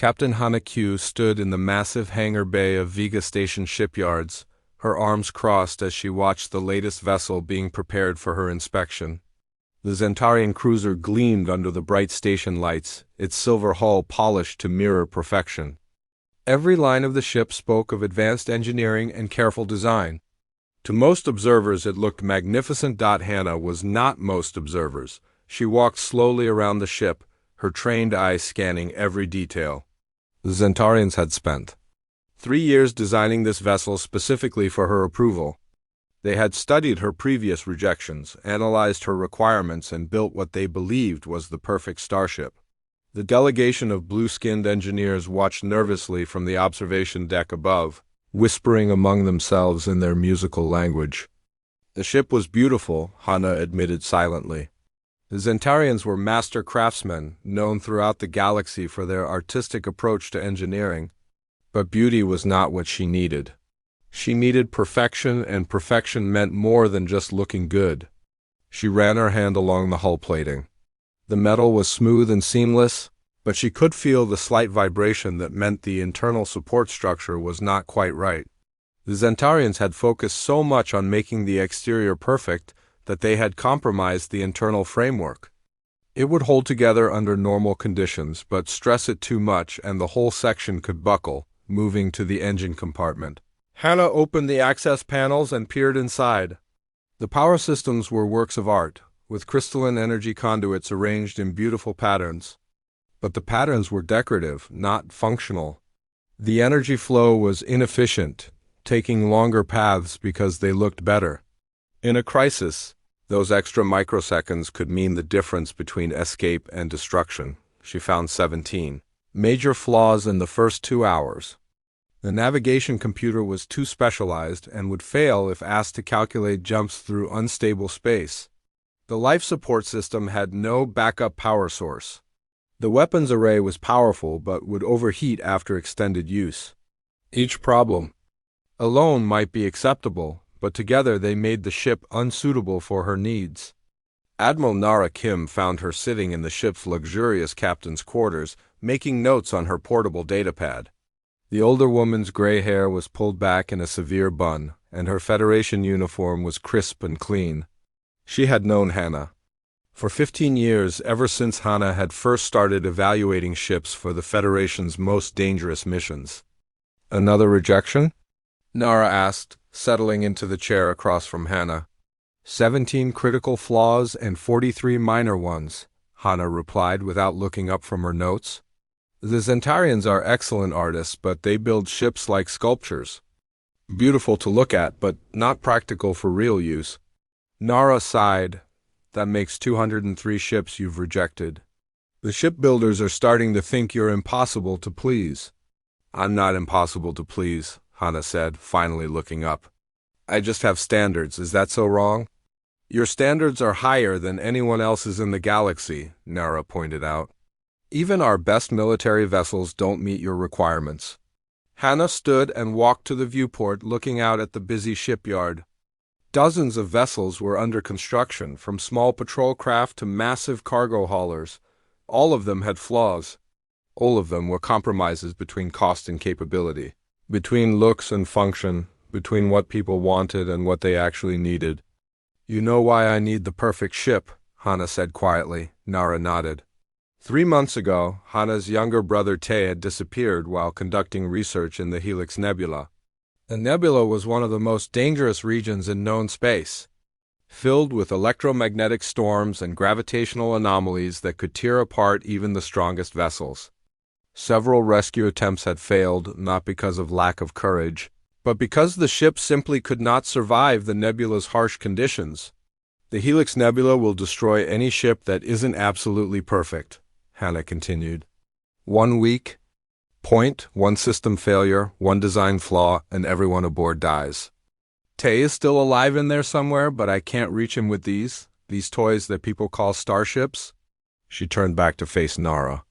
Captain Hana Q stood in the massive hangar bay of Vega Station shipyards, her arms crossed as she watched the latest vessel being prepared for her inspection. The Zentarian cruiser gleamed under the bright station lights, its silver hull polished to mirror perfection. Every line of the ship spoke of advanced engineering and careful design. To most observers it looked magnificent. Hana was not most observers. She walked slowly around the ship, her trained eyes scanning every detail. The Zentarians had spent 3 years designing this vessel specifically for her approval. They had studied her previous rejections, analyzed her requirements, and built what they believed was the perfect starship. The delegation of blue-skinned engineers watched nervously from the observation deck above, whispering among themselves in their musical language. The ship was beautiful, Hana admitted silently. The Zentarians were master craftsmen, known throughout the galaxy for their artistic approach to engineering. But beauty was not what she needed. She needed perfection, and perfection meant more than just looking good. She ran her hand along the hull plating. The metal was smooth and seamless, but she could feel the slight vibration that meant the internal support structure was not quite right. The Zentarians had focused so much on making the exterior perfect that they had compromised the internal framework. It would hold together under normal conditions, but stress it too much and the whole section could buckle, moving to the engine compartment. Hana opened the access panels and peered inside. The power systems were works of art, with crystalline energy conduits arranged in beautiful patterns. But the patterns were decorative, not functional. The energy flow was inefficient, taking longer paths because they looked better. In a crisis, those extra microseconds could mean the difference between escape and destruction. She found 17 major flaws in the first 2 hours. The navigation computer was too specialized and would fail if asked to calculate jumps through unstable space. The life support system had no backup power source. The weapons array was powerful but would overheat after extended use. Each problem alone might be acceptable, but together they made the ship unsuitable for her needs. Admiral Nara Kim found her sitting in the ship's luxurious captain's quarters, making notes on her portable datapad. The older woman's gray hair was pulled back in a severe bun, and her Federation uniform was crisp and clean. She had known Hana for 15 years, ever since Hana had first started evaluating ships for the Federation's most dangerous missions. "Another rejection?" Nara asked, settling into the chair across from Hana. 17 critical flaws and 43 minor ones, Hana replied without looking up from her notes. The Zentarians are excellent artists, but they build ships like sculptures. Beautiful to look at, but not practical for real use. Nara sighed. That makes 203 ships you've rejected. The shipbuilders are starting to think you're impossible to please. I'm not impossible to please, Hana said, finally looking up. I just have standards. Is that so wrong? Your standards are higher than anyone else's in the galaxy, Nara pointed out. Even our best military vessels don't meet your requirements. Hana stood and walked to the viewport, looking out at the busy shipyard. Dozens of vessels were under construction, from small patrol craft to massive cargo haulers. All of them had flaws. All of them were compromises between cost and capability, between looks and function, between what people wanted and what they actually needed. You know why I need the perfect ship, Hana said quietly. Nara nodded. 3 months ago, Hana's younger brother Tay had disappeared while conducting research in the Helix Nebula. The nebula was one of the most dangerous regions in known space, filled with electromagnetic storms and gravitational anomalies that could tear apart even the strongest vessels. Several rescue attempts had failed, not because of lack of courage, but because the ship simply could not survive the nebula's harsh conditions. The Helix Nebula will destroy any ship that isn't absolutely perfect, Hana continued. 1 week point, 1 system failure, 1 design flaw, and everyone aboard dies. Tay is still alive in there somewhere, but I can't reach him with these toys that people call starships. She turned back to face Nara.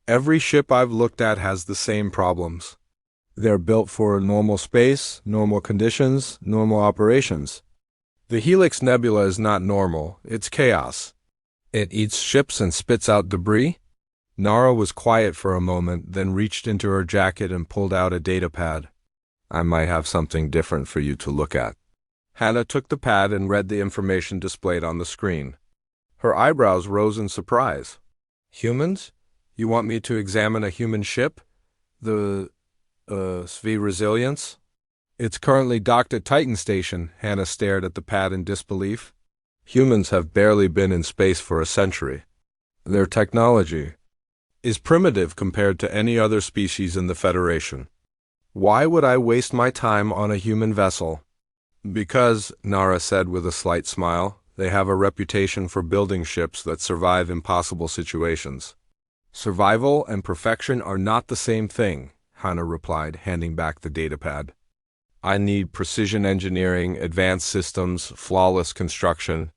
Every ship I've looked at has the same problems. They're built for normal space, normal conditions, normal operations. The Helix Nebula is not normal, it's chaos. It eats ships and spits out debris. Nara was quiet for a moment, then reached into her jacket and pulled out a data pad. I might have something different for you to look at. Hannah took the pad and read the information displayed on the screen. Her eyebrows rose in surprise. Humans? You want me to examine a human ship? The, HFY Resilience? It's currently docked at Titan Station. Hannah stared at the pad in disbelief. Humans have barely been in space for a century. Their technology is primitive compared to any other species in the Federation. Why would I waste my time on a human vessel? Because, Nara said with a slight smile, they have a reputation for building ships that survive impossible situations. Survival and perfection are not the same thing, Hannah replied, handing back the datapad. I need precision engineering, advanced systems, flawless construction.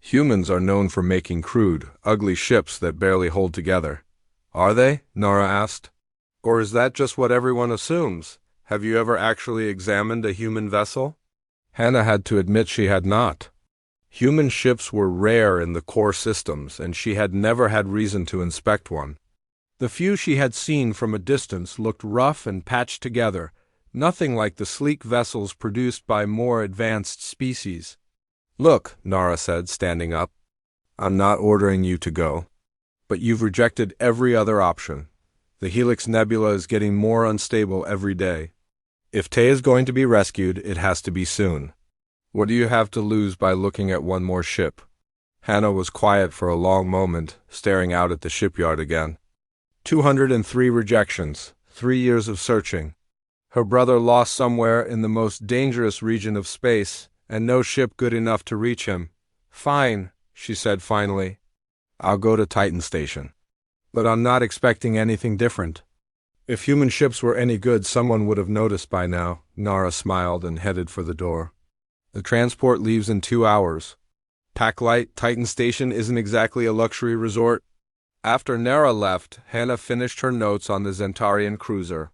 Humans are known for making crude, ugly ships that barely hold together. Are they? Nara asked. Or is that just what everyone assumes? Have you ever actually examined a human vessel? Hannah had to admit she had not. Human ships were rare in the core systems, and she had never had reason to inspect one. The few she had seen from a distance looked rough and patched together, nothing like the sleek vessels produced by more advanced species. Look, Nara said, standing up. I'm not ordering you to go. But you've rejected every other option. The Helix Nebula is getting more unstable every day. If Tay is going to be rescued, it has to be soon. What do you have to lose by looking at one more ship? Hannah was quiet for a long moment, staring out at the shipyard again. 203 rejections, 3 years of searching. Her brother lost somewhere in the most dangerous region of space, and no ship good enough to reach him. Fine, she said finally. I'll go to Titan Station. But I'm not expecting anything different. If human ships were any good, someone would have noticed by now. Nara smiled and headed for the door. The transport leaves in 2 hours. Pack light, Titan Station isn't exactly a luxury resort. After Nara left, Hannah finished her notes on the Zentarian cruiser.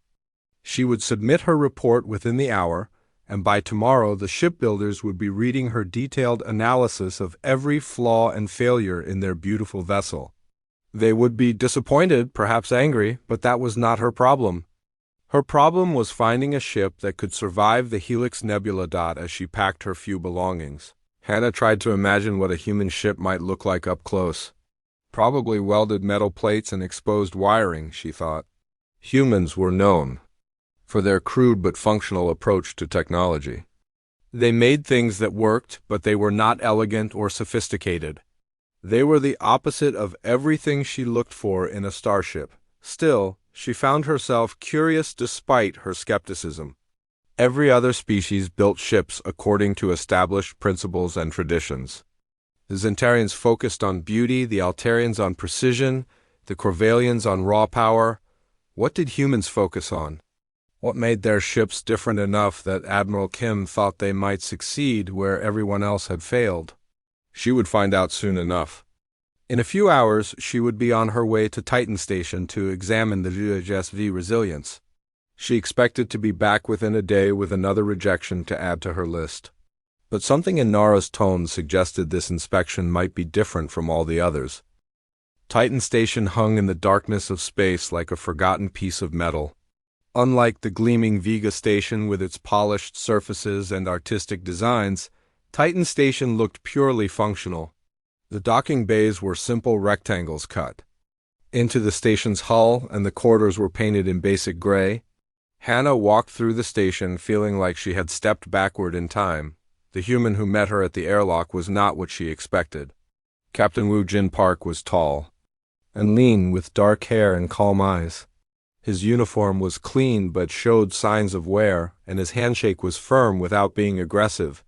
She would submit her report within the hour, and by tomorrow the shipbuilders would be reading her detailed analysis of every flaw and failure in their beautiful vessel. They would be disappointed, perhaps angry, but that was not her problem. Her problem was finding a ship that could survive the Helix Nebula as she packed her few belongings. Hannah tried to imagine what a human ship might look like up close. Probably welded metal plates and exposed wiring, she thought. Humans were known for their crude but functional approach to technology. They made things that worked, but they were not elegant or sophisticated. They were the opposite of everything she looked for in a starship. Still, she found herself curious despite her skepticism. Every other species built ships according to established principles and traditions. The Zentarians focused on beauty, the Altarians on precision, the Corvallians on raw power. What did humans focus on? What made their ships different enough that Admiral Kim thought they might succeed where everyone else had failed? She would find out soon enough. In a few hours, she would be on her way to Titan Station to examine the HFY Resilience. She expected to be back within a day with another rejection to add to her list. But something in Nara's tone suggested this inspection might be different from all the others. Titan Station hung in the darkness of space like a forgotten piece of metal. Unlike the gleaming Vega Station with its polished surfaces and artistic designs, Titan Station looked purely functional. The docking bays were simple rectangles cut into the station's hull, and the corridors were painted in basic gray. Hannah walked through the station feeling like she had stepped backward in time. The human who met her at the airlock was not what she expected. Captain Woo Jin Park was tall and lean, with dark hair and calm eyes. His uniform was clean but showed signs of wear, and his handshake was firm without being aggressive.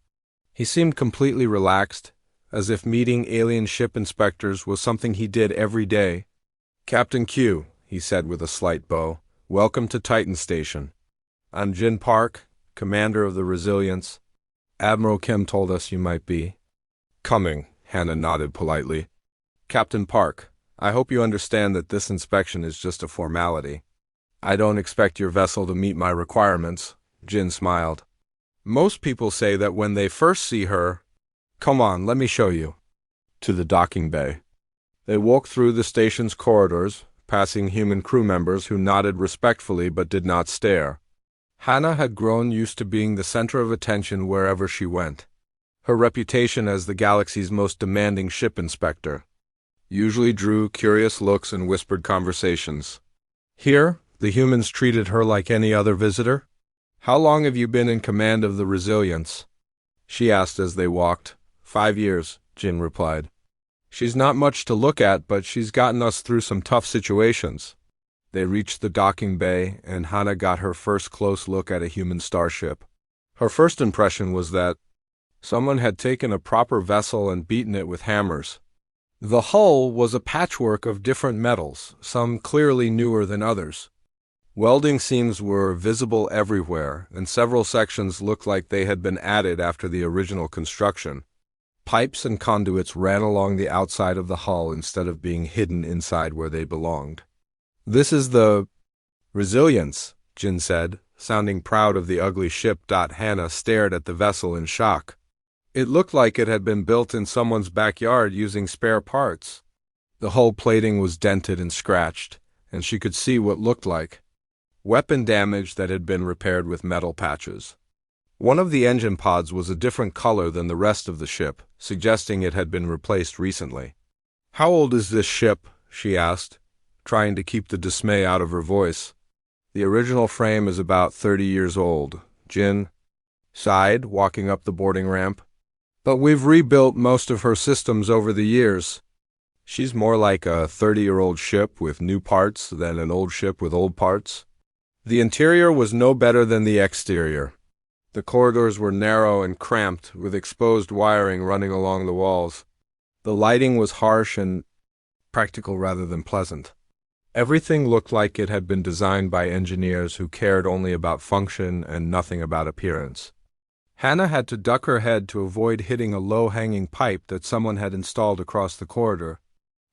He seemed completely relaxed, as if meeting alien ship inspectors was something he did every day. Captain Q, he said with a slight bow, welcome to Titan Station. I'm Jin Park, commander of the Resilience. Admiral Kim told us you might be coming. Hannah nodded politely. Captain Park, I hope you understand that this inspection is just a formality. I don't expect your vessel to meet my requirements. Jin smiled. Most people say that when they first see her. Come on, let me show you. To the docking bay. They walked through the station's corridors, passing human crew members who nodded respectfully but did not stare. Hannah had grown used to being the center of attention wherever she went. Her reputation as the galaxy's most demanding ship inspector usually drew curious looks and whispered conversations. Here, the humans treated her like any other visitor. "How long have you been in command of the Resilience?" she asked as they walked. 5 years, Jin replied. "She's not much to look at, but she's gotten us through some tough situations." They reached the docking bay, and Hannah got her first close look at a human starship. Her first impression was that someone had taken a proper vessel and beaten it with hammers. The hull was a patchwork of different metals, some clearly newer than others. Welding seams were visible everywhere, and several sections looked like they had been added after the original construction. Pipes and conduits ran along the outside of the hull instead of being hidden inside where they belonged. "This is the Resilience," Jin said, sounding proud of the ugly ship. Hannah stared at the vessel in shock. It looked like it had been built in someone's backyard using spare parts. The hull plating was dented and scratched, and she could see what looked like weapon damage that had been repaired with metal patches. One of the engine pods was a different color than the rest of the ship, suggesting it had been replaced recently. "How old is this ship?" she asked, trying to keep the dismay out of her voice. "The original frame is about 30 years old," Jin sighed, walking up the boarding ramp. "But we've rebuilt most of her systems over the years. She's more like a 30-year-old ship with new parts than an old ship with old parts." The interior was no better than the exterior. The corridors were narrow and cramped, with exposed wiring running along the walls. The lighting was harsh and practical rather than pleasant. Everything looked like it had been designed by engineers who cared only about function and nothing about appearance. Hannah had to duck her head to avoid hitting a low-hanging pipe that someone had installed across the corridor.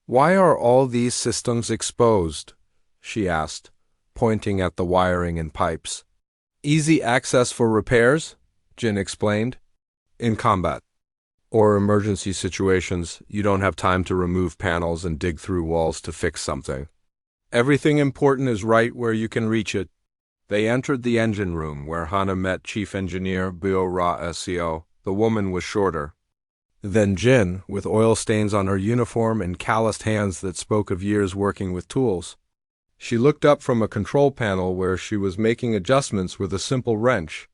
"Why are all these systems exposed?" she asked, pointing at the wiring and pipes. "Easy access for repairs," Jin explained. "In combat or emergency situations, you don't have time to remove panels and dig through walls to fix something. Everything important is right where you can reach it." They entered the engine room, where Hannah met Chief Engineer Bio-Ra SCO. The woman was shorter than Jin, with oil stains on her uniform and calloused hands that spoke of years working with tools. She looked up from a control panel where she was making adjustments with a simple wrench.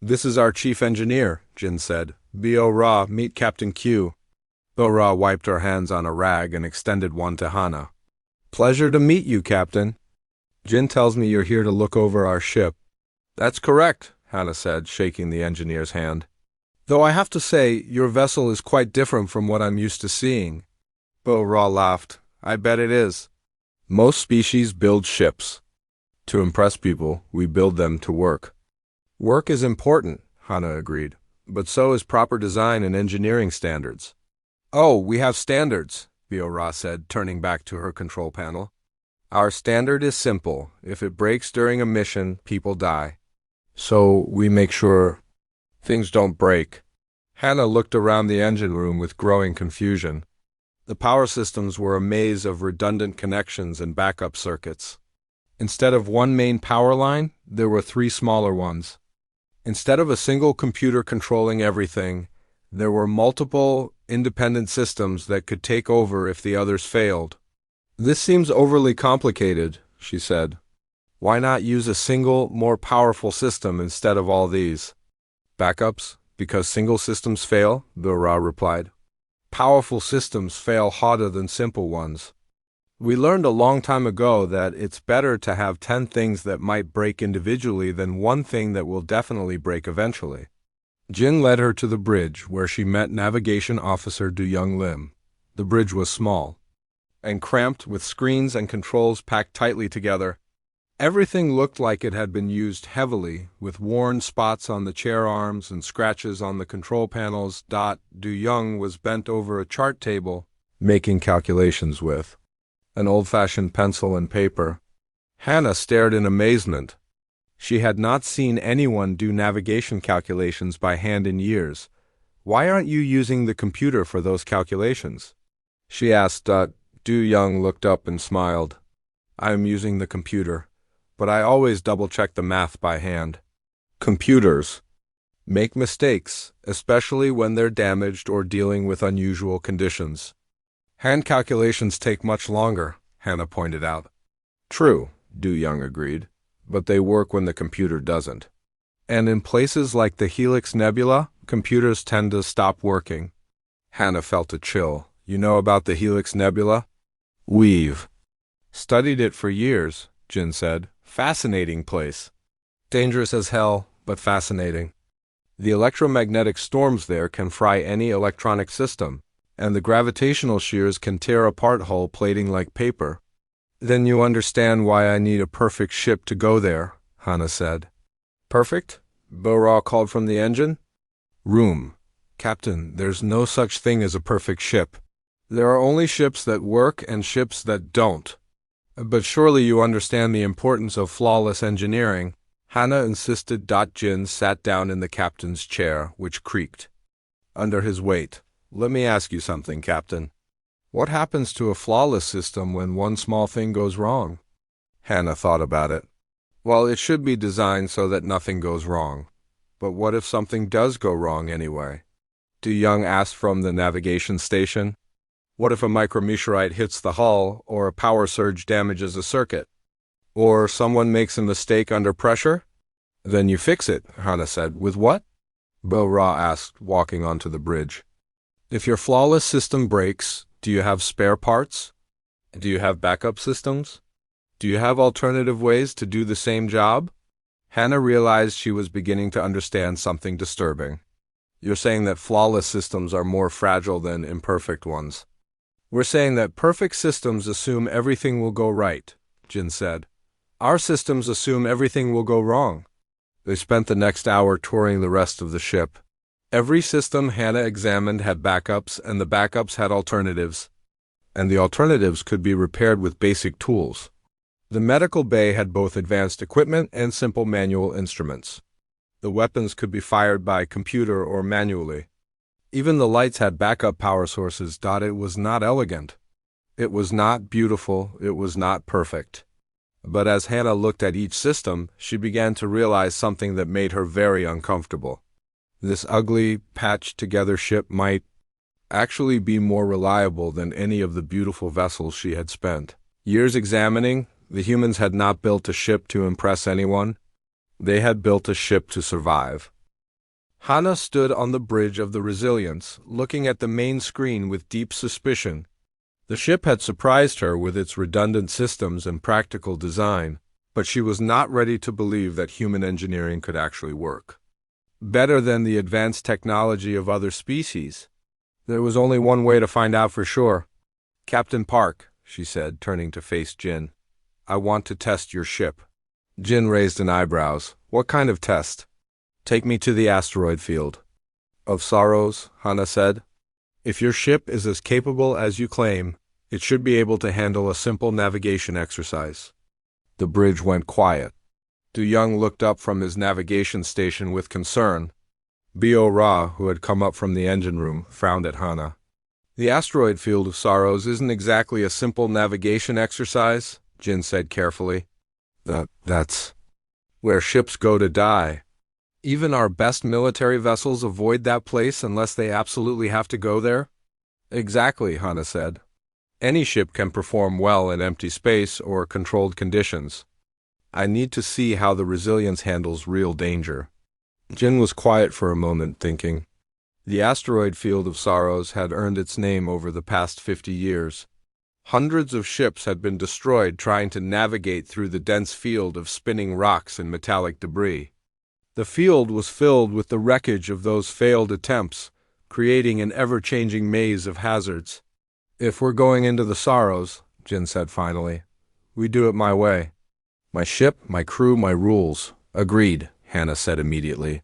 "This is our chief engineer," Jin said. "Bio-Ra, meet Captain Q." Bio-Ra wiped her hands on a rag and extended one to Hannah. "Pleasure to meet you, Captain. Jin tells me you're here to look over our ship." "That's correct," Hannah said, shaking the engineer's hand. "Though I have to say, your vessel is quite different from what I'm used to seeing." Bio-Ra laughed. "I bet it is. Most species build ships to impress people. We build them to work." "Work is important," Hannah agreed, "but so is proper design and engineering standards." "Oh, we have standards," Bio-Ra said, turning back to her control panel. "Our standard is simple. If it breaks during a mission, people die. So we make sure things don't break." Hannah looked around the engine room with growing confusion. The power systems were a maze of redundant connections and backup circuits. Instead of one main power line, there were 3 smaller ones. Instead of a single computer controlling everything, there were multiple independent systems that could take over if the others failed. "This seems overly complicated," she said. "Why not use a single, more powerful system instead of all these?" "Backups? Because single systems fail?" Bio-Ra replied. "Powerful systems fail harder than simple ones. We learned a long time ago that it's better to have 10 things that might break individually than one thing that will definitely break eventually." Jin led her to the bridge, where she met Navigation Officer Du Young Lim. The bridge was small and cramped, with screens and controls packed tightly together. Everything looked like it had been used heavily, with worn spots on the chair arms and scratches on the control panels. Du Young was bent over a chart table, making calculations with an old-fashioned pencil and paper. Hannah stared in amazement. She had not seen anyone do navigation calculations by hand in years. "Why aren't you using the computer for those calculations?" she asked. Du Young looked up and smiled. I am using the computer, but I always double-check the math by hand. Computers make mistakes, especially when they're damaged or dealing with unusual conditions. Hand calculations take much longer, Hannah pointed out. True, Du Young agreed, but they work when the computer doesn't. And in places like the Helix Nebula, computers tend to stop working. Hannah felt a chill. You know about the Helix Nebula? We've studied it for years, Jin said. Fascinating place. Dangerous as hell, but fascinating. The electromagnetic storms there can fry any electronic system, and the gravitational shears can tear apart hull plating like paper. Then you understand why I need a perfect ship to go there, Hannah said. Perfect? Bo-Ra called from the engine. Room. Captain, there's no such thing as a perfect ship. There are only ships that work and ships that don't. But surely you understand the importance of flawless engineering, Hannah insisted. Jin sat down in the captain's chair, which creaked under his weight. Let me ask you something, Captain. What happens to a flawless system when one small thing goes wrong? Hannah thought about it. Well, it should be designed so that nothing goes wrong. But what if something does go wrong anyway? Du Young asked from the navigation station. What if a micrometeorite hits the hull, or a power surge damages a circuit? Or someone makes a mistake under pressure? Then you fix it, Hannah said. With what? Bo-Ra asked, walking onto the bridge. If your flawless system breaks, do you have spare parts? Do you have backup systems? Do you have alternative ways to do the same job? Hannah realized she was beginning to understand something disturbing. You're saying that flawless systems are more fragile than imperfect ones. We're saying that perfect systems assume everything will go right, Jin said. Our systems assume everything will go wrong. They spent the next hour touring the rest of the ship. Every system Hannah examined had backups, and the backups had alternatives. And the alternatives could be repaired with basic tools. The medical bay had both advanced equipment and simple manual instruments. The weapons could be fired by computer or manually. Even the lights had backup power sources. It was not elegant. It was not beautiful. It was not perfect. But as Hannah looked at each system, she began to realize something that made her very uncomfortable. This ugly, patched-together ship might actually be more reliable than any of the beautiful vessels she had spent years examining. The humans had not built a ship to impress anyone. They had built a ship to survive. Hannah stood on the bridge of the Resilience, looking at the main screen with deep suspicion. The ship had surprised her with its redundant systems and practical design, but she was not ready to believe that human engineering could actually work better than the advanced technology of other species. There was only one way to find out for sure. Captain Park, she said, turning to face Jin. I want to test your ship. Jin raised an eyebrows. What kind of test? Take me to the asteroid field. Of sorrows, Hannah said. If your ship is as capable as you claim, it should be able to handle a simple navigation exercise. The bridge went quiet. Du Young looked up from his navigation station with concern. Bo-Ra, who had come up from the engine room, frowned at Hannah. The asteroid field of sorrows isn't exactly a simple navigation exercise, Jin said carefully. That's where ships go to die. Even our best military vessels avoid that place unless they absolutely have to go there? Exactly, Hannah said. Any ship can perform well in empty space or controlled conditions. I need to see how the Resilience handles real danger. Jin was quiet for a moment, thinking. The asteroid field of sorrows had earned its name over the past 50 years. Hundreds of ships had been destroyed trying to navigate through the dense field of spinning rocks and metallic debris. The field was filled with the wreckage of those failed attempts, creating an ever-changing maze of hazards. If we're going into the sorrows, Jin said finally, we do it my way. My ship, my crew, my rules. Agreed, Hannah said immediately.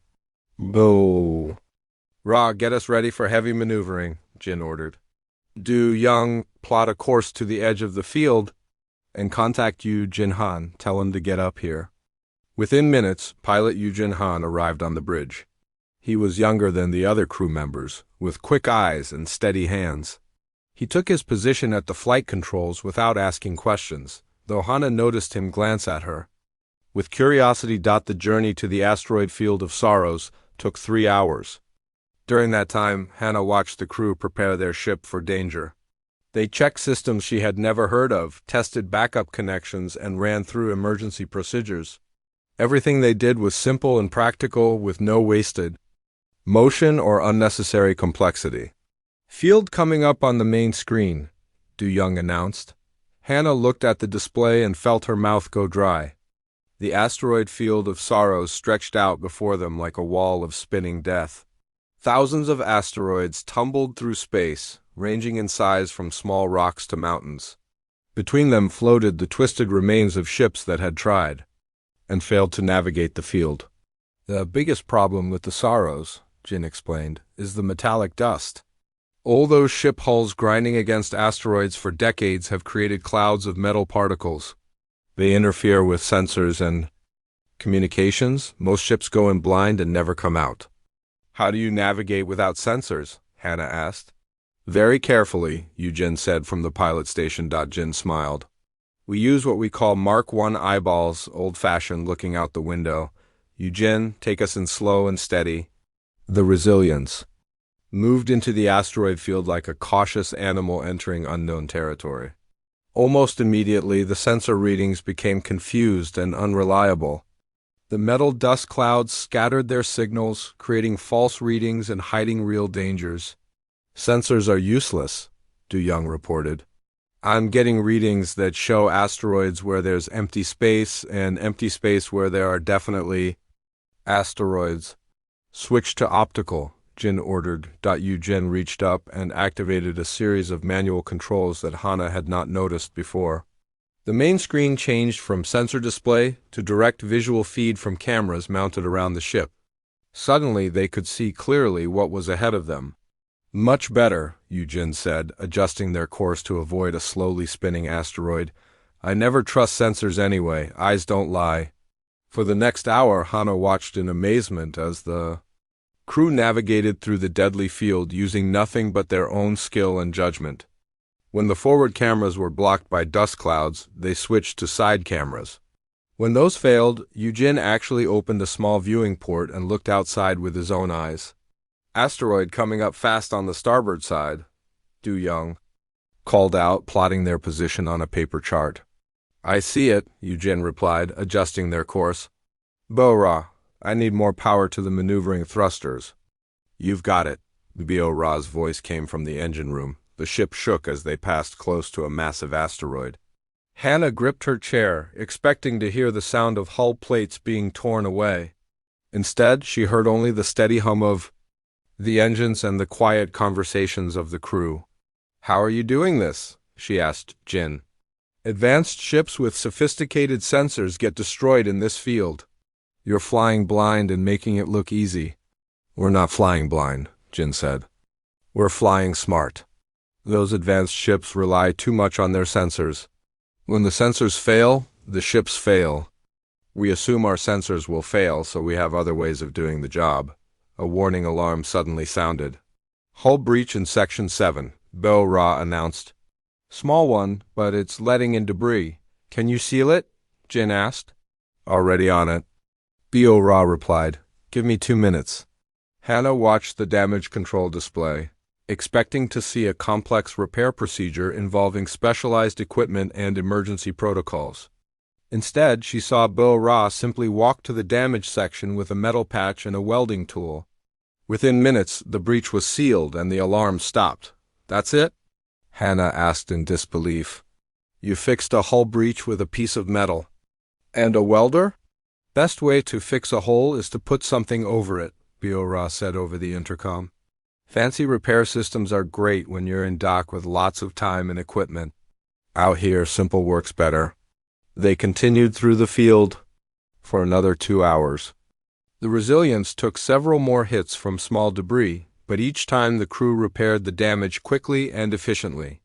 Bo-Ra, get us ready for heavy maneuvering, Jin ordered. Du Young, plot a course to the edge of the field, and contact Yu Jin-Han. Tell him to get up here. Within minutes, pilot Yu Jin-Han arrived on the bridge. He was younger than the other crew members, with quick eyes and steady hands. He took his position at the flight controls without asking questions, though Hana noticed him glance at her. With curiosity, the journey to the asteroid field of sorrows took 3 hours. During that time, Hana watched the crew prepare their ship for danger. They checked systems she had never heard of, tested backup connections, and ran through emergency procedures. Everything they did was simple and practical, with no wasted motion or unnecessary complexity. "Field coming up on the main screen," Du Young announced. Hana looked at the display and felt her mouth go dry. The asteroid field of sorrows stretched out before them like a wall of spinning death. Thousands of asteroids tumbled through space, ranging in size from small rocks to mountains. Between them floated the twisted remains of ships that had tried and failed to navigate the field. "The biggest problem with the sorrows," Jin explained, "is the metallic dust. All those ship hulls grinding against asteroids for decades have created clouds of metal particles. They interfere with sensors and communications. Most ships go in blind and never come out." "How do you navigate without sensors?" Hana asked. "Very carefully," Eugene said from the pilot station. Jin smiled. "We use what we call Mark I eyeballs, old-fashioned, looking out the window. Eugene, take us in slow and steady." The Resilience moved into the asteroid field like a cautious animal entering unknown territory. Almost immediately, the sensor readings became confused and unreliable. The metal dust clouds scattered their signals, creating false readings and hiding real dangers. "Sensors are useless," Du Young reported. "I'm getting readings that show asteroids where there's empty space and empty space where there are definitely asteroids." "Switch to optical," Jin ordered. Eugene reached up and activated a series of manual controls that Hana had not noticed before. The main screen changed from sensor display to direct visual feed from cameras mounted around the ship. Suddenly, they could see clearly what was ahead of them. "Much better," Eugene said, adjusting their course to avoid a slowly spinning asteroid. "I never trust sensors anyway. Eyes don't lie." For the next hour, Hana watched in amazement as the crew navigated through the deadly field using nothing but their own skill and judgment. When the forward cameras were blocked by dust clouds, they switched to side cameras. When those failed, Eugene actually opened a small viewing port and looked outside with his own eyes. "Asteroid coming up fast on the starboard side," Du Young called out, plotting their position on a paper chart. "I see it," Eugene replied, adjusting their course. "Bo-Ra, I need more power to the maneuvering thrusters." "You've got it." Bo-Ra's voice came from the engine room. The ship shook as they passed close to a massive asteroid. Hana gripped her chair, expecting to hear the sound of hull plates being torn away. Instead, she heard only the steady hum of the engines and the quiet conversations of the crew. "How are you doing this?" she asked Jin. "Advanced ships with sophisticated sensors get destroyed in this field. You're flying blind and making it look easy." "We're not flying blind," Jin said. "We're flying smart. Those advanced ships rely too much on their sensors. When the sensors fail, the ships fail. We assume our sensors will fail, so we have other ways of doing the job." A warning alarm suddenly sounded. "Hull breach in Section 7, Bo-Ra announced. "Small one, but it's letting in debris. Can you seal it?" Jin asked. "Already on it," Bo-Ra replied. "Give me 2 minutes." Hana watched the damage control display, expecting to see a complex repair procedure involving specialized equipment and emergency protocols. Instead, she saw Bo-Ra simply walk to the damage section with a metal patch and a welding tool. Within minutes, the breach was sealed and the alarm stopped. "That's it?" Hana asked in disbelief. "You fixed a hull breach with a piece of metal. And a welder?" "Best way to fix a hole is to put something over it," Bo-Ra said over the intercom. "Fancy repair systems are great when you're in dock with lots of time and equipment. Out here, simple works better." They continued through the field for another 2 hours. The Resilience took several more hits from small debris, but each time the crew repaired the damage quickly and efficiently.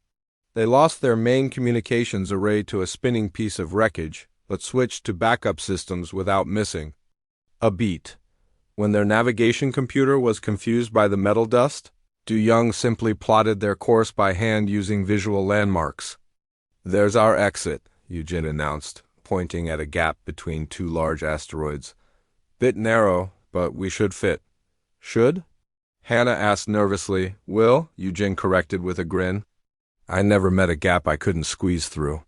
They lost their main communications array to a spinning piece of wreckage, but switched to backup systems without missing a beat. When their navigation computer was confused by the metal dust, Du Young simply plotted their course by hand using visual landmarks. "There's our exit," Eugene announced, pointing at a gap between two large asteroids. Bit narrow, but we should fit. Should? Hannah asked nervously. Will? Eugene corrected with a grin. I never met a gap I couldn't squeeze through.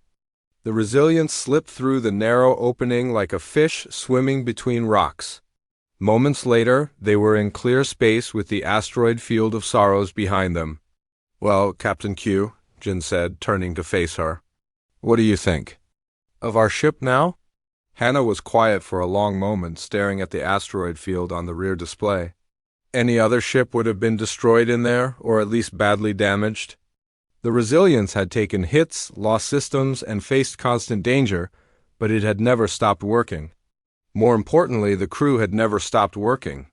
The Resilience slipped through the narrow opening like a fish swimming between rocks. Moments later, they were in clear space with the asteroid field of sorrows behind them. Well, Captain Q, Jin said, turning to face her. What do you think? Of our ship now? Hannah was quiet for a long moment, staring at the asteroid field on the rear display. Any other ship would have been destroyed in there, or at least badly damaged. The Resilience had taken hits, lost systems, and faced constant danger, but it had never stopped working. More importantly, the crew had never stopped working.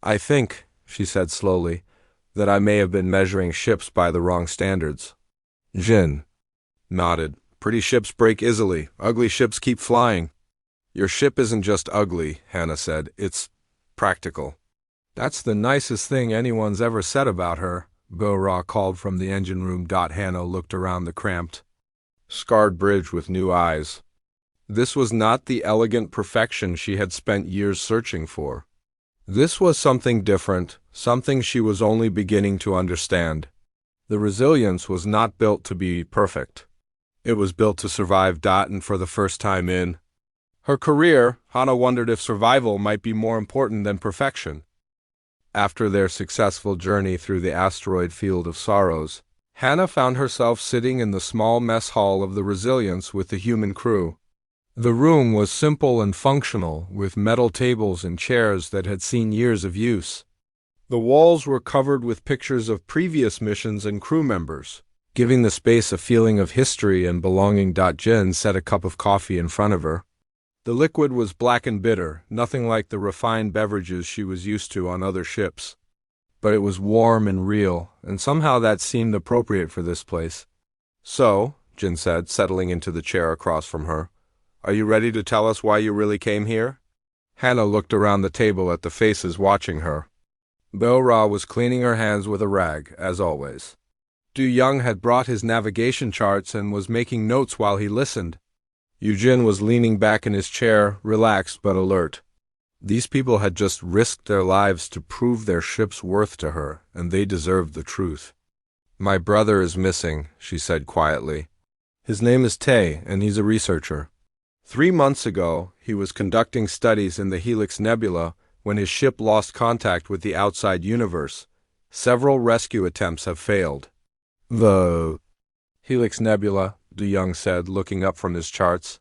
I think, she said slowly, that I may have been measuring ships by the wrong standards. Jin nodded. Pretty ships break easily. Ugly ships keep flying. Your ship isn't just ugly, Hannah said. It's practical. That's the nicest thing anyone's ever said about her, Bo-Ra called from the engine room. Hannah looked around the cramped, scarred bridge with new eyes. This was not the elegant perfection she had spent years searching for. This was something different, something she was only beginning to understand. The Resilience was not built to be perfect. It was built to survive. And for the first time in her career, Hannah wondered if survival might be more important than perfection. After their successful journey through the asteroid field of sorrows, Hannah found herself sitting in the small mess hall of the Resilience with the human crew. The room was simple and functional, with metal tables and chairs that had seen years of use. The walls were covered with pictures of previous missions and crew members, giving the space a feeling of history and belonging. Jen set a cup of coffee in front of her. The liquid was black and bitter, nothing like the refined beverages she was used to on other ships. But it was warm and real, and somehow that seemed appropriate for this place. So, Jin said, settling into the chair across from her, are you ready to tell us why you really came here? Hannah looked around the table at the faces watching her. Bo-Ra was cleaning her hands with a rag, as always. Du Young had brought his navigation charts and was making notes while he listened. Eugene was leaning back in his chair, relaxed but alert. These people had just risked their lives to prove their ship's worth to her, and they deserved the truth. My brother is missing, she said quietly. His name is Tay, and he's a researcher. 3 months ago, he was conducting studies in the Helix Nebula when his ship lost contact with the outside universe. Several rescue attempts have failed. The Helix Nebula, Du Young said, looking up from his charts.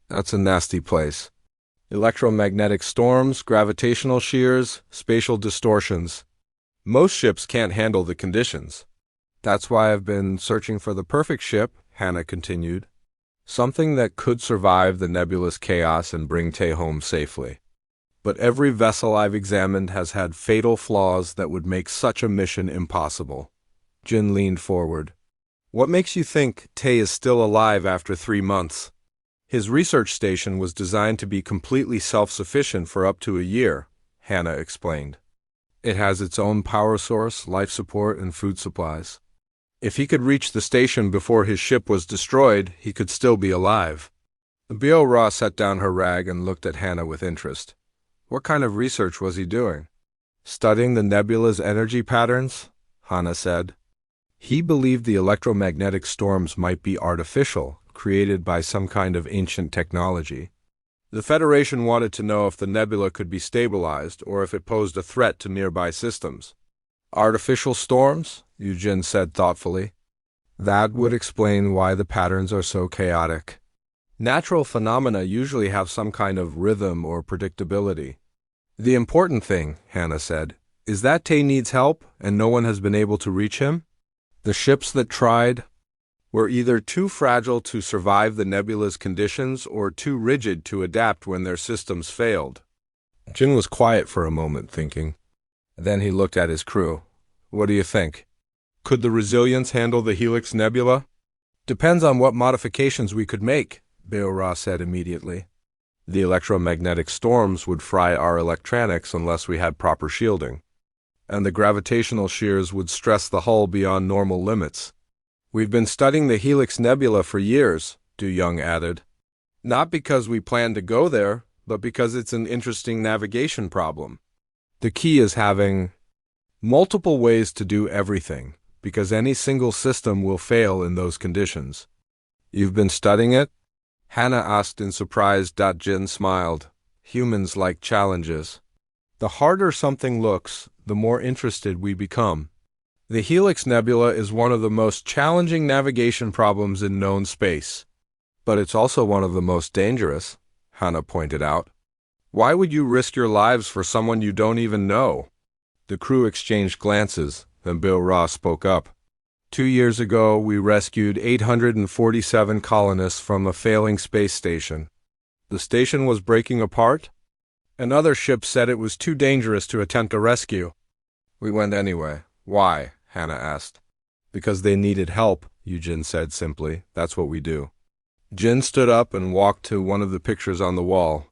That's a nasty place. Electromagnetic storms, gravitational shears, spatial distortions. Most ships can't handle the conditions. That's why I've been searching for the perfect ship, Hannah continued. Something that could survive the nebulous chaos and bring Tay home safely. But every vessel I've examined has had fatal flaws that would make such a mission impossible. Jin leaned forward. What makes you think Tay is still alive after 3 months? His research station was designed to be completely self-sufficient for up to a year, Hannah explained. It has its own power source, life support, and food supplies. If he could reach the station before his ship was destroyed, he could still be alive. Bo-Ra set down her rag and looked at Hannah with interest. What kind of research was he doing? Studying the nebula's energy patterns, Hannah said. He believed the electromagnetic storms might be artificial, created by some kind of ancient technology. The Federation wanted to know if the nebula could be stabilized or if it posed a threat to nearby systems. Artificial storms? Eugene said thoughtfully. That would explain why the patterns are so chaotic. Natural phenomena usually have some kind of rhythm or predictability. The important thing, Hannah said, is that Tay needs help and no one has been able to reach him. The ships that tried were either too fragile to survive the nebula's conditions or too rigid to adapt when their systems failed. Jin was quiet for a moment, thinking. Then he looked at his crew. What do you think? Could the Resilience handle the Helix Nebula? Depends on what modifications we could make, Bo-Ra said immediately. The electromagnetic storms would fry our electronics unless we had proper shielding. And the gravitational shears would stress the hull beyond normal limits. We've been studying the Helix Nebula for years, Du Young added. Not because we plan to go there, but because it's an interesting navigation problem. The key is having multiple ways to do everything, because any single system will fail in those conditions. You've been studying it? Hannah asked in surprise. Jin smiled. Humans like challenges. The harder something looks, the more interested we become. The Helix Nebula is one of the most challenging navigation problems in known space. But it's also one of the most dangerous, Hannah pointed out. Why would you risk your lives for someone you don't even know? The crew exchanged glances, then Bill Ross spoke up. 2 years ago, we rescued 847 colonists from a failing space station. The station was breaking apart. Another ship said it was too dangerous to attempt a rescue. We went anyway. Why? Hannah asked. Because they needed help, Eugene said simply. That's what we do. Jin stood up and walked to one of the pictures on the wall.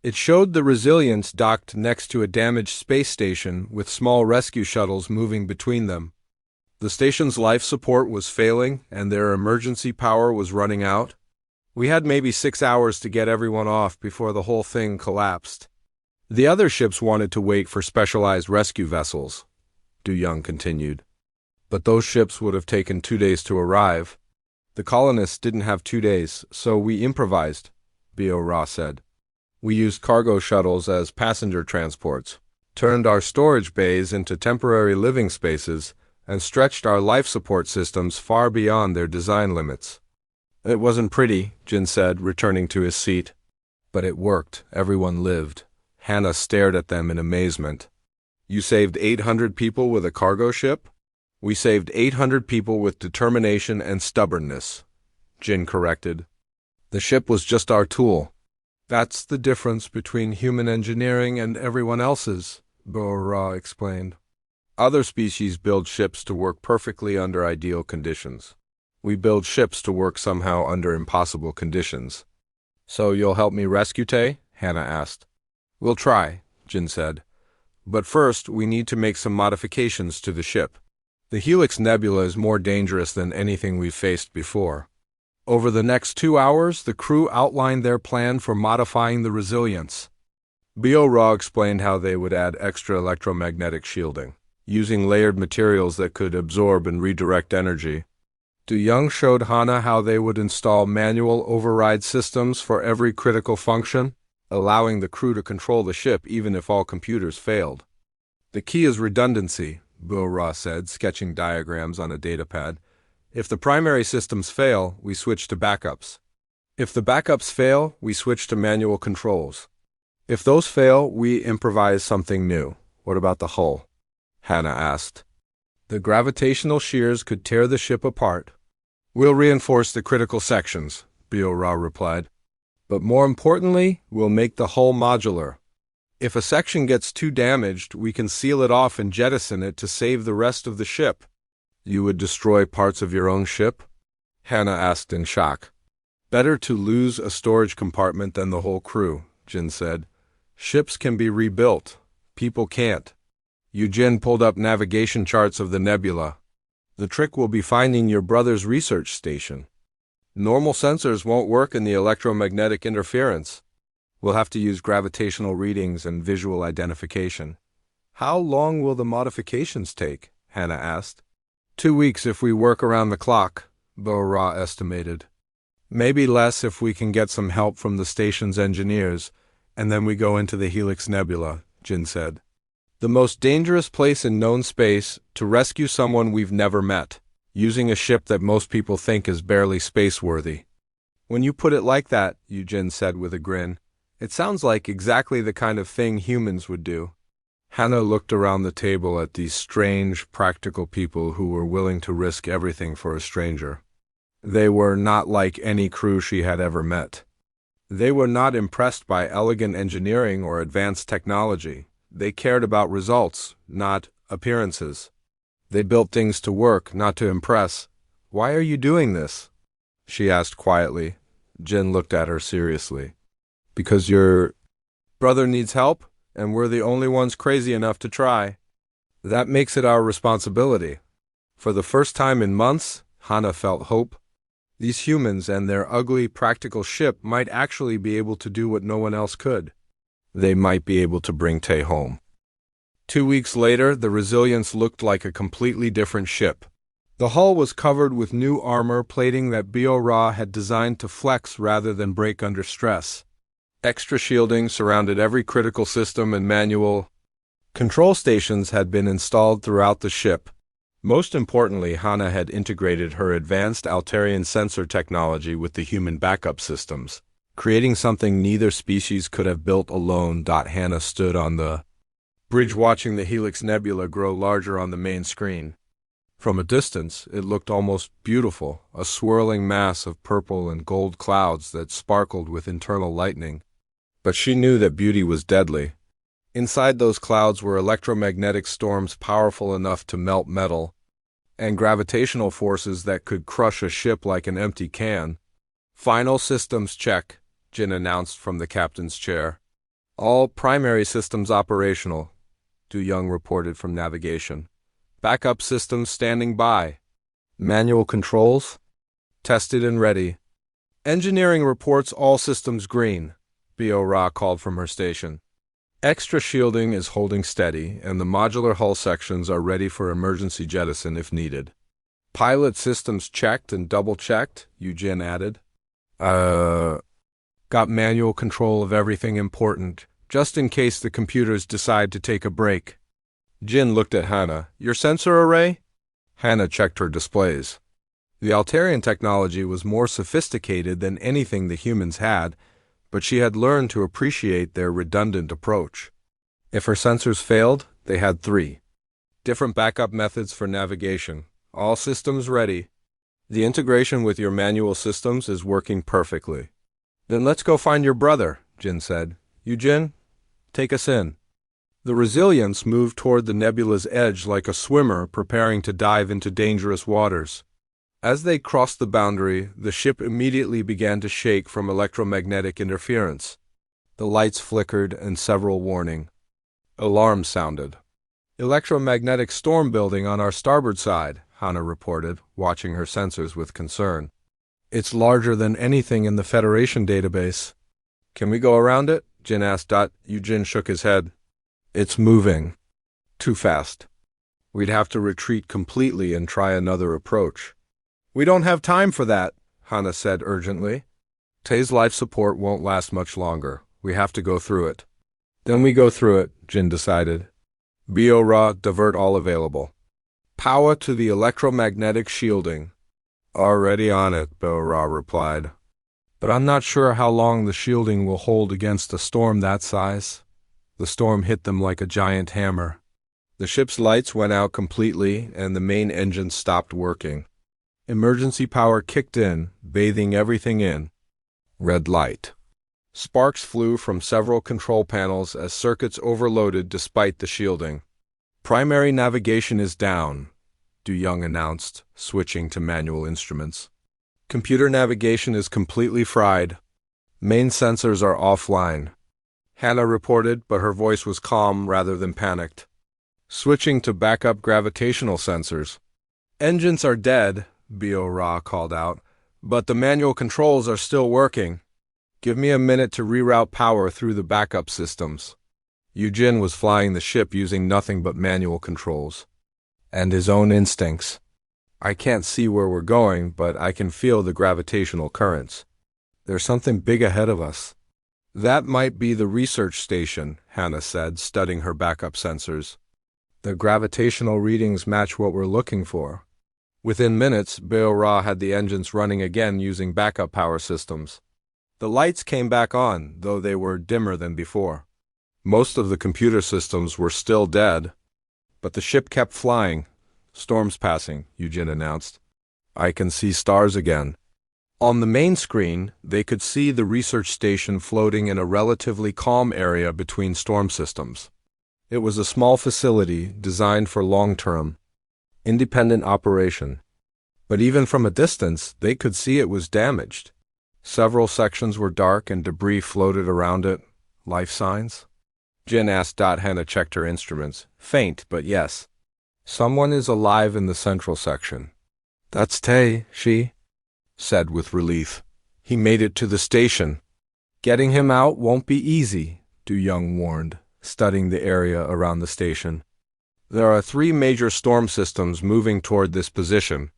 It showed the Resilience docked next to a damaged space station with small rescue shuttles moving between them. The station's life support was failing and their emergency power was running out. We had maybe 6 hours to get everyone off before the whole thing collapsed. The other ships wanted to wait for specialized rescue vessels, Du Young continued. But those ships would have taken 2 days to arrive. The colonists didn't have 2 days, so we improvised, B.O. Ra said. We used cargo shuttles as passenger transports, turned our storage bays into temporary living spaces, and stretched our life support systems far beyond their design limits. It wasn't pretty, Jin said, returning to his seat. But it worked. Everyone lived. Hannah stared at them in amazement. You saved 800 people with a cargo ship? We saved 800 people with determination and stubbornness, Jin corrected. The ship was just our tool. That's the difference between human engineering and everyone else's, Bo-Ra explained. Other species build ships to work perfectly under ideal conditions. We build ships to work somehow under impossible conditions. So you'll help me rescue Tay? Hannah asked. We'll try, Jin said. But first, we need to make some modifications to the ship. The Helix Nebula is more dangerous than anything we've faced before. Over the next 2 hours, the crew outlined their plan for modifying the Resilience. B.O. Ra explained how they would add extra electromagnetic shielding, using layered materials that could absorb and redirect energy. Du Young showed Hannah how they would install manual override systems for every critical function, allowing the crew to control the ship even if all computers failed. The key is redundancy, B.O. Ra said, sketching diagrams on a datapad. If the primary systems fail, we switch to backups. If the backups fail, we switch to manual controls. If those fail, we improvise something new. What about the hull? Hannah asked. The gravitational shears could tear the ship apart. We'll reinforce the critical sections, B.O. Ra replied. But more importantly, we'll make the hull modular. If a section gets too damaged, we can seal it off and jettison it to save the rest of the ship. You would destroy parts of your own ship? Hannah asked in shock. Better to lose a storage compartment than the whole crew, Jin said. Ships can be rebuilt. People can't. Eugene pulled up navigation charts of the nebula. The trick will be finding your brother's research station. Normal sensors won't work in the electromagnetic interference. We'll have to use gravitational readings and visual identification. How long will the modifications take? Hannah asked. 2 weeks if we work around the clock, Bo-Ra estimated. Maybe less if we can get some help from the station's engineers, and then we go into the Helix Nebula, Jin said. The most dangerous place in known space to rescue someone we've never met, using a ship that most people think is barely space-worthy. When you put it like that, Eugene said with a grin, it sounds like exactly the kind of thing humans would do. Hannah looked around the table at these strange, practical people who were willing to risk everything for a stranger. They were not like any crew she had ever met. They were not impressed by elegant engineering or advanced technology. They cared about results, not appearances. They built things to work, not to impress. Why are you doing this? She asked quietly. Jin looked at her seriously. Because your brother needs help, and we're the only ones crazy enough to try. That makes it our responsibility. For the first time in months, Hannah felt hope. These humans and their ugly, practical ship might actually be able to do what no one else could. They might be able to bring Tay home. 2 weeks later, the Resilience looked like a completely different ship. The hull was covered with new armor plating that Bio-Ra had designed to flex rather than break under stress. Extra shielding surrounded every critical system and manual. Control stations had been installed throughout the ship. Most importantly, Hana had integrated her advanced Altarian sensor technology with the human backup systems, creating something neither species could have built alone. Hana stood on the bridge watching the Helix Nebula grow larger on the main screen. From a distance, it looked almost beautiful, a swirling mass of purple and gold clouds that sparkled with internal lightning. But she knew that beauty was deadly. Inside those clouds were electromagnetic storms powerful enough to melt metal, and gravitational forces that could crush a ship like an empty can. Final systems check, Jin announced from the captain's chair. All primary systems operational, Du Young reported from navigation. Backup systems standing by. Manual controls? Tested and ready. Engineering reports all systems green, Bio-Ra called from her station. Extra shielding is holding steady, and the modular hull sections are ready for emergency jettison if needed. Pilot systems checked and double-checked, Eugene added. Got manual control of everything important, just in case the computers decide to take a break. Jin looked at Hana. Your sensor array? Hana checked her displays. The Altarian technology was more sophisticated than anything the humans had, but she had learned to appreciate their redundant approach. If her sensors failed, they had 3 different backup methods for navigation. All systems ready. The integration with your manual systems is working perfectly. Then let's go find your brother, Jin said. Eugene, take us in. The Resilience moved toward the nebula's edge like a swimmer preparing to dive into dangerous waters. As they crossed the boundary, the ship immediately began to shake from electromagnetic interference. The lights flickered and several warning alarms sounded. Electromagnetic storm building on our starboard side, Hana reported, watching her sensors with concern. It's larger than anything in the Federation database. Can we go around it? Jin asked. Eugene shook his head. It's moving. Too fast. We'd have to retreat completely and try another approach. We don't have time for that, Hana said urgently. Tay's life support won't last much longer. We have to go through it. Then we go through it, Jin decided. Bio-Ra, divert all available. Power to the electromagnetic shielding. Already on it, Bio-Ra replied. But I'm not sure how long the shielding will hold against a storm that size. The storm hit them like a giant hammer. The ship's lights went out completely and the main engine stopped working. Emergency power kicked in, bathing everything in red light. Sparks flew from several control panels as circuits overloaded despite the shielding. Primary navigation is down, Du Young announced, switching to manual instruments. Computer navigation is completely fried. Main sensors are offline. Hana reported, but her voice was calm rather than panicked. Switching to backup gravitational sensors. Engines are dead, Bio-Ra called out, but the manual controls are still working. Give me a minute to reroute power through the backup systems. Eugene was flying the ship using nothing but manual controls. And his own instincts. I can't see where we're going, but I can feel the gravitational currents. There's something big ahead of us. That might be the research station, Hana said, studying her backup sensors. The gravitational readings match what we're looking for. Within minutes, Bio-Ra had the engines running again using backup power systems. The lights came back on, though they were dimmer than before. Most of the computer systems were still dead, but the ship kept flying. Storms passing, Eugene announced. I can see stars again. On the main screen, they could see the research station floating in a relatively calm area between storm systems. It was a small facility designed for long-term, independent operation. But even from a distance, they could see it was damaged. Several sections were dark and debris floated around it. Life signs? Jin asked. Hana checked her instruments. Faint, but yes. Someone is alive in the central section. That's Tay, she. said with relief. He made it to the station. Getting him out won't be easy, Du Young warned, studying the area around the station. There are 3 major storm systems moving toward this position.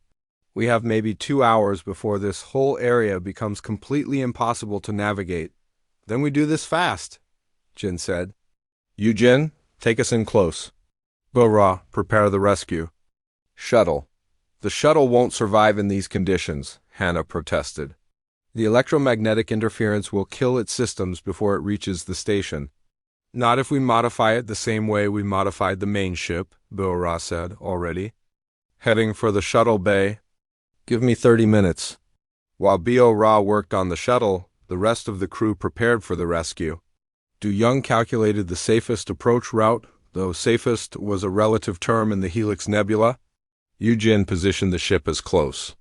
We have maybe 2 hours before this whole area becomes completely impossible to navigate. Then we do this fast, Jin said. You, Jin, take us in close. Bo-Ra, prepare the rescue. Shuttle. The shuttle won't survive in these conditions, Hannah protested. The electromagnetic interference will kill its systems before it reaches the station. Not if we modify it the same way we modified the main ship, Bo-Ra said already. Heading for the shuttle bay. Give me 30 minutes. While Bo-Ra worked on the shuttle, the rest of the crew prepared for the rescue. Du Young calculated the safest approach route, though safest was a relative term in the Helix Nebula. Jin positioned the ship as close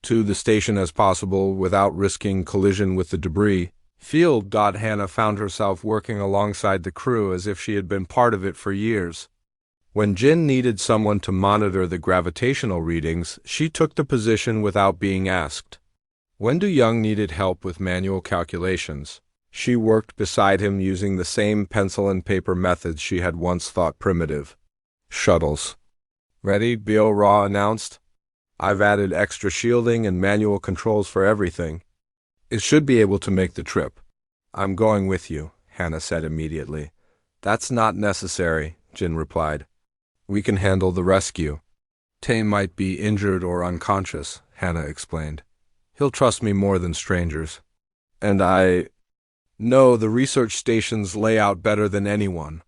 to the station as possible without risking collision with the debris. Hannah found herself working alongside the crew as if she had been part of it for years. When Jin needed someone to monitor the gravitational readings, she took the position without being asked. When Du Young needed help with manual calculations, she worked beside him using the same pencil and paper methods she had once thought primitive. Shuttles. Ready? Bo-Ra announced. I've added extra shielding and manual controls for everything. It should be able to make the trip. I'm going with you, Hannah said immediately. That's not necessary, Jin replied. We can handle the rescue. Tay might be injured or unconscious, Hannah explained. He'll trust me more than strangers. And I know the research station's layout better than anyone.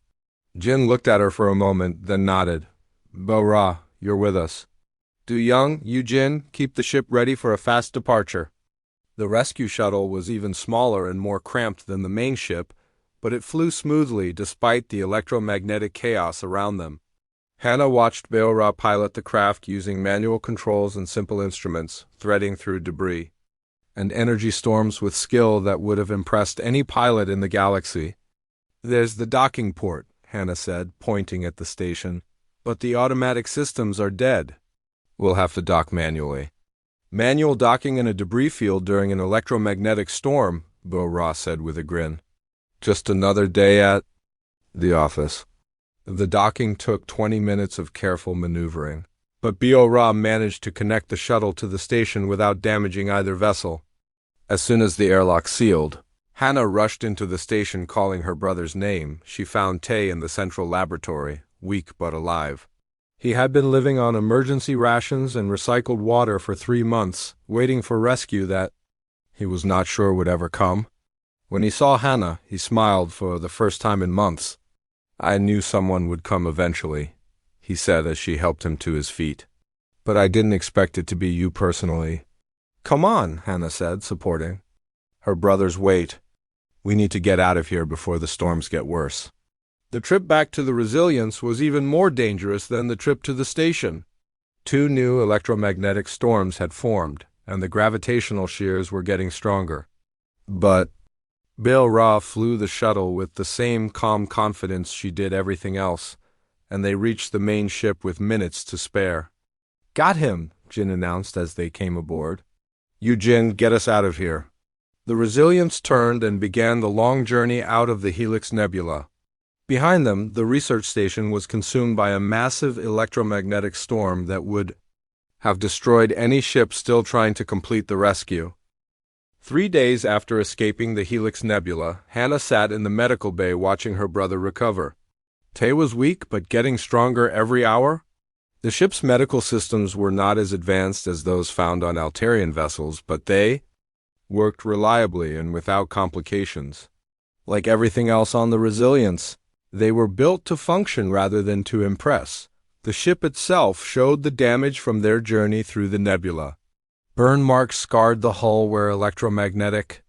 Jin looked at her for a moment, then nodded. Bo-Ra, you're with us. Du Young, you Jin, keep the ship ready for a fast departure. The rescue shuttle was even smaller and more cramped than the main ship, but it flew smoothly despite the electromagnetic chaos around them. Hannah watched Bo-Ra pilot the craft using manual controls and simple instruments, threading through debris and energy storms with skill that would have impressed any pilot in the galaxy. There's the docking port, Hannah said, pointing at the station. But the automatic systems are dead. We'll have to dock manually. Manual docking in a debris field during an electromagnetic storm, Bo-Ra said with a grin. Just another day at the office. The docking took 20 minutes of careful maneuvering, but Bo-Ra managed to connect the shuttle to the station without damaging either vessel. As soon as the airlock sealed, Hannah rushed into the station calling her brother's name. She found Tay in the central laboratory, weak but alive. He had been living on emergency rations and recycled water for 3 months, waiting for rescue that he was not sure would ever come. When he saw Hannah, he smiled for the first time in months. I knew someone would come eventually, he said as she helped him to his feet. But I didn't expect it to be you personally. Come on, Hannah said, supporting her brother's weight. We need to get out of here before the storms get worse. The trip back to the Resilience was even more dangerous than the trip to the station. 2 new electromagnetic storms had formed, and the gravitational shears were getting stronger. But Bo-Ra flew the shuttle with the same calm confidence she did everything else, and they reached the main ship with minutes to spare. Got him, Jin announced as they came aboard. You, Jin, get us out of here. The Resilience turned and began the long journey out of the Helix Nebula. Behind them, the research station was consumed by a massive electromagnetic storm that would have destroyed any ship still trying to complete the rescue. 3 days after escaping the Helix Nebula, Hannah sat in the medical bay watching her brother recover. Tay was weak but getting stronger every hour. The ship's medical systems were not as advanced as those found on Altarian vessels, but they worked reliably and without complications. Like everything else on the Resilience, they were built to function rather than to impress. The ship itself showed the damage from their journey through the nebula. Burn marks scarred the hull where electromagnetic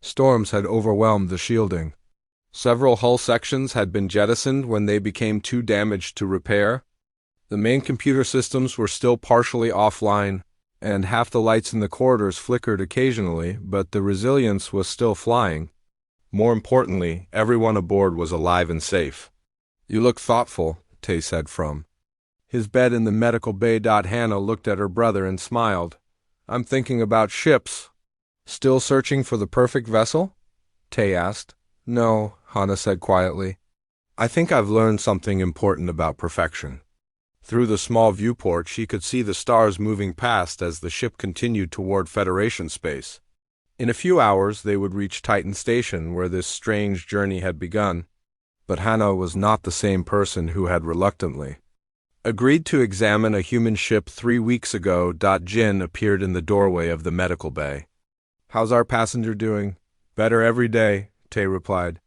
storms had overwhelmed the shielding. Several hull sections had been jettisoned when they became too damaged to repair. The main computer systems were still partially offline, and half the lights in the corridors flickered occasionally, but the Resilience was still flying. More importantly, everyone aboard was alive and safe. You look thoughtful, Tay said from his bed in the medical bay. Hannah looked at her brother and smiled. I'm thinking about ships. Still searching for the perfect vessel? Tay asked. No, Hana said quietly. I think I've learned something important about perfection. Through the small viewport, she could see the stars moving past as the ship continued toward Federation space. In a few hours, they would reach Titan Station, where this strange journey had begun. But Hana was not the same person who had reluctantly agreed to examine a human ship 3 weeks ago. Jin appeared in the doorway of the medical bay. How's our passenger doing? Better every day, Tay replied.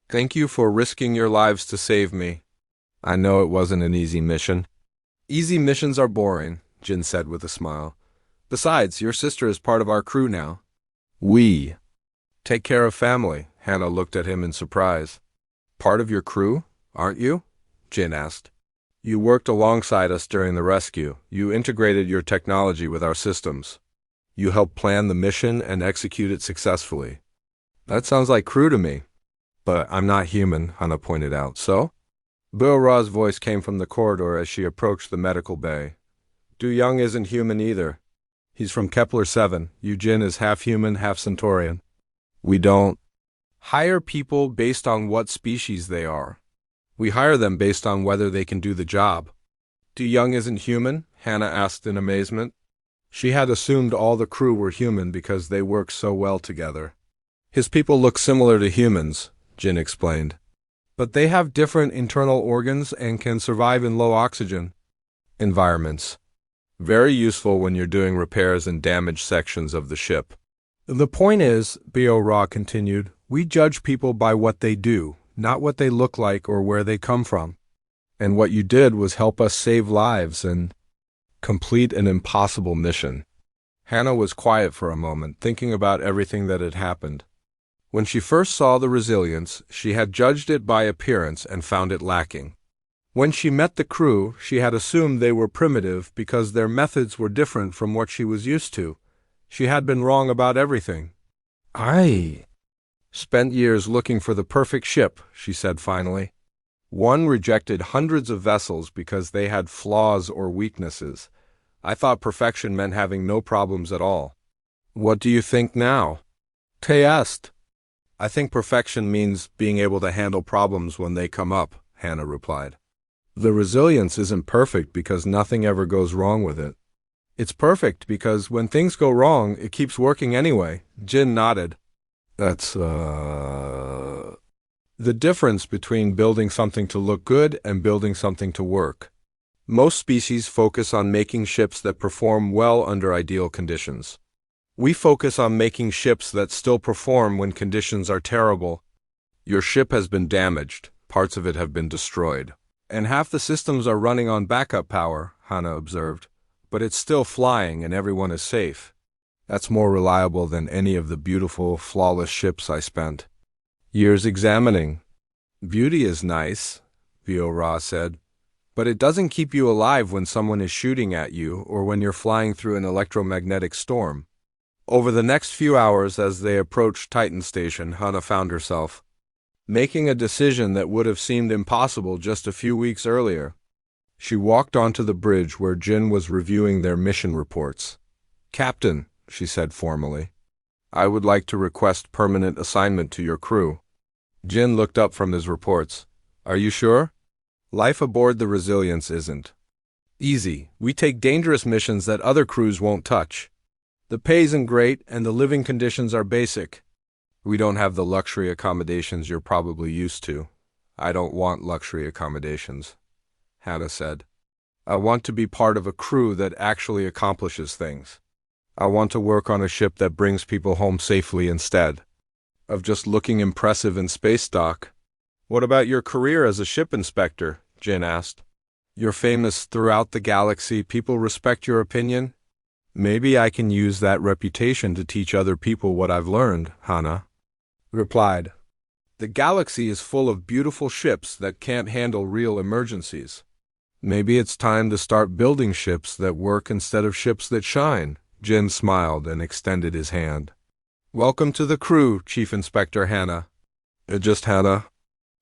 Thank you for risking your lives to save me. I know it wasn't an easy mission. Easy missions are boring, Jin said with a smile. Besides, your sister is part of our crew now. We take care of family. Hana looked at him in surprise. Part of your crew, aren't you? Jin asked. You worked alongside us during the rescue. You integrated your technology with our systems. You helped plan the mission and execute it successfully. That sounds like crew to me. But I'm not human, Hana pointed out. So? Bo-Ra's voice came from the corridor as she approached the medical bay. Du Young isn't human either. He's from Kepler 7. Jin is half human, half Centaurian. We don't hire people based on what species they are. We hire them based on whether they can do the job. Du Young isn't human? Hana asked in amazement. She had assumed all the crew were human because they work so well together. His people look similar to humans, Jin explained. But they have different internal organs and can survive in low oxygen environments. Very useful when you're doing repairs in damaged sections of the ship. The point is, Bo-Ra continued, we judge people by what they do, not what they look like or where they come from. And what you did was help us save lives and complete an impossible mission. Hana was quiet for a moment, thinking about everything that had happened. When she first saw the resilience, she had judged it by appearance and found it lacking. When she met the crew, she had assumed they were primitive because their methods were different from what she was used to. She had been wrong about everything. I spent years looking for the perfect ship, she said finally. One rejected hundreds of vessels because they had flaws or weaknesses. I thought perfection meant having no problems at all. What do you think now? Tay asked. I think perfection means being able to handle problems when they come up, Hana replied. The resilience isn't perfect because nothing ever goes wrong with it. It's perfect because when things go wrong, it keeps working anyway. Jin nodded. That's, the difference between building something to look good and building something to work. Most species focus on making ships that perform well under ideal conditions. We focus on making ships that still perform when conditions are terrible. Your ship has been damaged, parts of it have been destroyed. And half the systems are running on backup power, Hana observed. But it's still flying and everyone is safe. That's more reliable than any of the beautiful, flawless ships I spent years examining. Beauty is nice, Bo-Ra said, but it doesn't keep you alive when someone is shooting at you or when you're flying through an electromagnetic storm. Over the next few hours as they approached Titan Station, Hana found herself making a decision that would have seemed impossible just a few weeks earlier. She walked onto the bridge where Jin was reviewing their mission reports. Captain, she said formally, I would like to request permanent assignment to your crew. Jin looked up from his reports. Are you sure? Life aboard the Resilience isn't easy. We take dangerous missions that other crews won't touch. The pay isn't great and the living conditions are basic. We don't have the luxury accommodations you're probably used to. I don't want luxury accommodations, Hana said. I want to be part of a crew that actually accomplishes things. I want to work on a ship that brings people home safely instead of just looking impressive in space dock. What about your career as a ship inspector? Jin asked. You're famous throughout the galaxy. People respect your opinion. Maybe I can use that reputation to teach other people what I've learned, Hana replied. The galaxy is full of beautiful ships that can't handle real emergencies. Maybe it's time to start building ships that work instead of ships that shine. Jin smiled and extended his hand. Welcome to the crew, Chief Inspector Hana. Just Hana,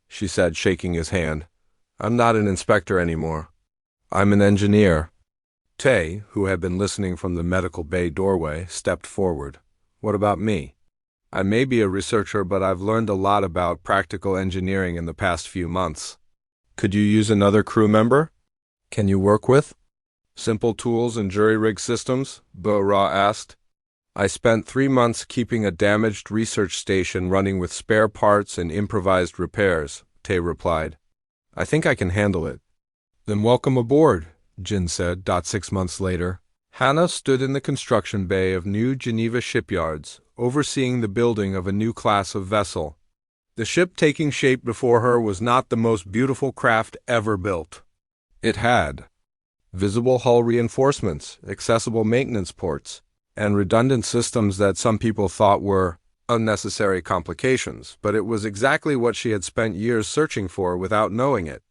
she said, shaking his hand. I'm not an inspector anymore. I'm an engineer. Tay, who had been listening from the medical bay doorway, stepped forward. What about me? I may be a researcher, but I've learned a lot about practical engineering in the past few months. Could you use another crew member? Can you work with simple tools and jury-rig systems? Bo-Ra asked. I spent 3 months keeping a damaged research station running with spare parts and improvised repairs, Tay replied. I think I can handle it. Then welcome aboard, Jin said. 6 months later, Hannah stood in the construction bay of New Geneva shipyards, overseeing the building of a new class of vessel. The ship taking shape before her was not the most beautiful craft ever built. It had visible hull reinforcements, accessible maintenance ports, and redundant systems that some people thought were unnecessary complications, but it was exactly what she had spent years searching for without knowing it.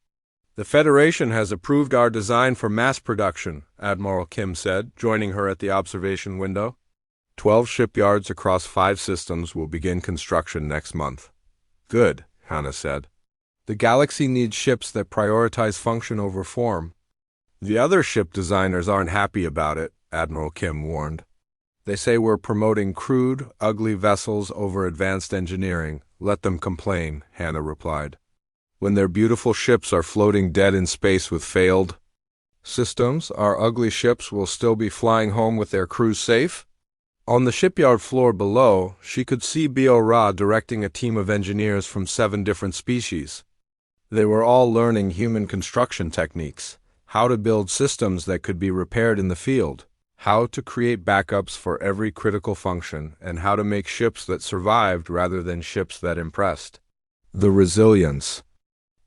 The Federation has approved our design for mass production, Admiral Kim said, joining her at the observation window. 12 shipyards across 5 systems will begin construction next month. Good, Hannah said. The galaxy needs ships that prioritize function over form. The other ship designers aren't happy about it, Admiral Kim warned. They say we're promoting crude, ugly vessels over advanced engineering. Let them complain, Hannah replied. When their beautiful ships are floating dead in space with failed systems, our ugly ships will still be flying home with their crews safe? On the shipyard floor below, she could see Bo-Ra directing a team of engineers from 7 different species. They were all learning human construction techniques, how to build systems that could be repaired in the field, how to create backups for every critical function, and how to make ships that survived rather than ships that impressed. The Resilience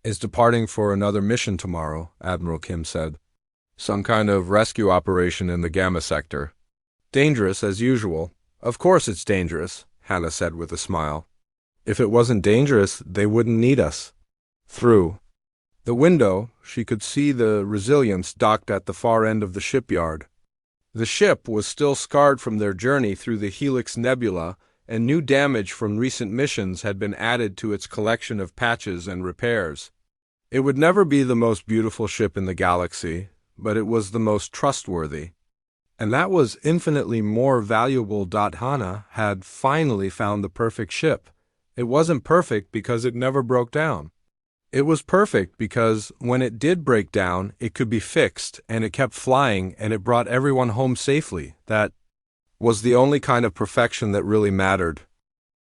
is departing for another mission tomorrow, Admiral Kim said. Some kind of rescue operation in the Gamma sector. Dangerous as usual. Of course it's dangerous, Hannah said with a smile. If it wasn't dangerous, they wouldn't need us. Through the window, she could see the Resilience docked at the far end of the shipyard. The ship was still scarred from their journey through the Helix Nebula, and new damage from recent missions had been added to its collection of patches and repairs. It would never be the most beautiful ship in the galaxy, but it was the most trustworthy. And that was infinitely more valuable. Hannah had finally found the perfect ship. It wasn't perfect because it never broke down. It was perfect because when it did break down, it could be fixed, and it kept flying, and it brought everyone home safely. That was the only kind of perfection that really mattered.